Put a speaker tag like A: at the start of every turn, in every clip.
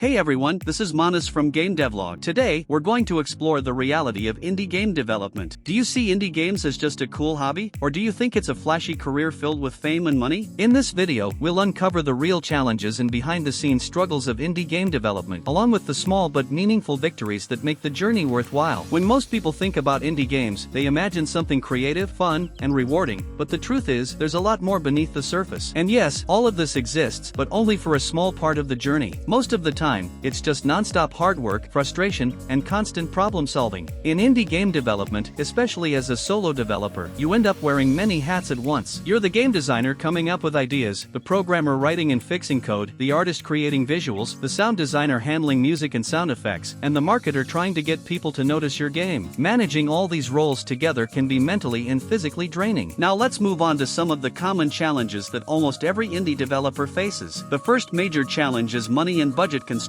A: Hey everyone, this is Manas from Devlog. Today, we're going to explore the reality of indie game development. Do you see indie games as just a cool hobby, or do you think it's a flashy career filled with fame and money? In this video, we'll uncover the real challenges and behind-the-scenes struggles of indie game development, along with the small but meaningful victories that make the journey worthwhile. When most people think about indie games, they imagine something creative, fun, and rewarding, but the truth is, there's a lot more beneath the surface. And yes, all of this exists, but only for a small part of the journey. Most of the time, it's just non-stop hard work, frustration, and constant problem solving. In indie game development, especially as a solo developer, you end up wearing many hats at once. You're the game designer coming up with ideas, the programmer writing and fixing code, the artist creating visuals, the sound designer handling music and sound effects, and the marketer trying to get people to notice your game. Managing all these roles together can be mentally and physically draining. Now let's move on to some of the common challenges that almost every indie developer faces. The first major challenge is money and budget constraints.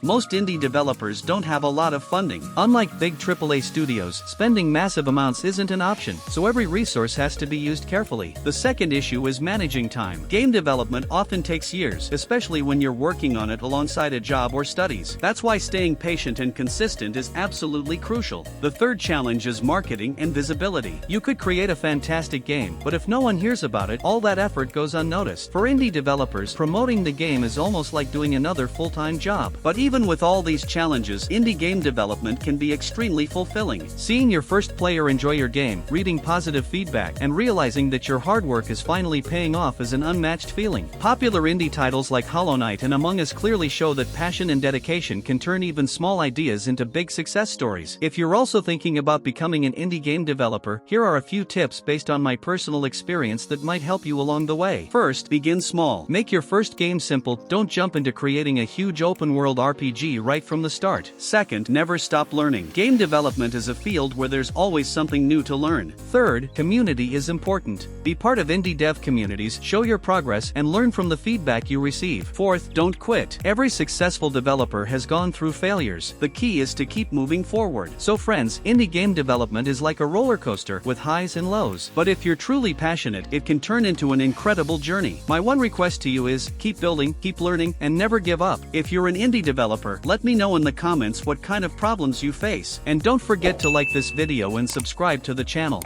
A: Most indie developers don't have a lot of funding. Unlike big AAA studios, spending massive amounts isn't an option, so every resource has to be used carefully. The second issue is managing time. Game development often takes years, especially when you're working on it alongside a job or studies. That's why staying patient and consistent is absolutely crucial. The third challenge is marketing and visibility. You could create a fantastic game, but if no one hears about it, all that effort goes unnoticed. For indie developers, promoting the game is almost like doing another full-time job. But even with all these challenges, indie game development can be extremely fulfilling. Seeing your first player enjoy your game, reading positive feedback, and realizing that your hard work is finally paying off is an unmatched feeling. Popular indie titles like Hollow Knight and Among Us clearly show that passion and dedication can turn even small ideas into big success stories. If you're also thinking about becoming an indie game developer, here are a few tips based on my personal experience that might help you along the way. First, begin small. Make your first game simple. Don't jump into creating a huge open-world RPG right from the start. Second, never stop learning. Game development is a field where there's always something new to learn. Third, community is important. Be part of indie dev communities, show your progress, and learn from the feedback you receive. Fourth, don't quit. Every successful developer has gone through failures. The key is to keep moving forward. So friends, indie game development is like a roller coaster with highs and lows. But if you're truly passionate, it can turn into an incredible journey. My one request to you is, keep building, keep learning, and never give up. If you're an indie developer, let me know in the comments what kind of problems you face. And don't forget to like this video and subscribe to the channel.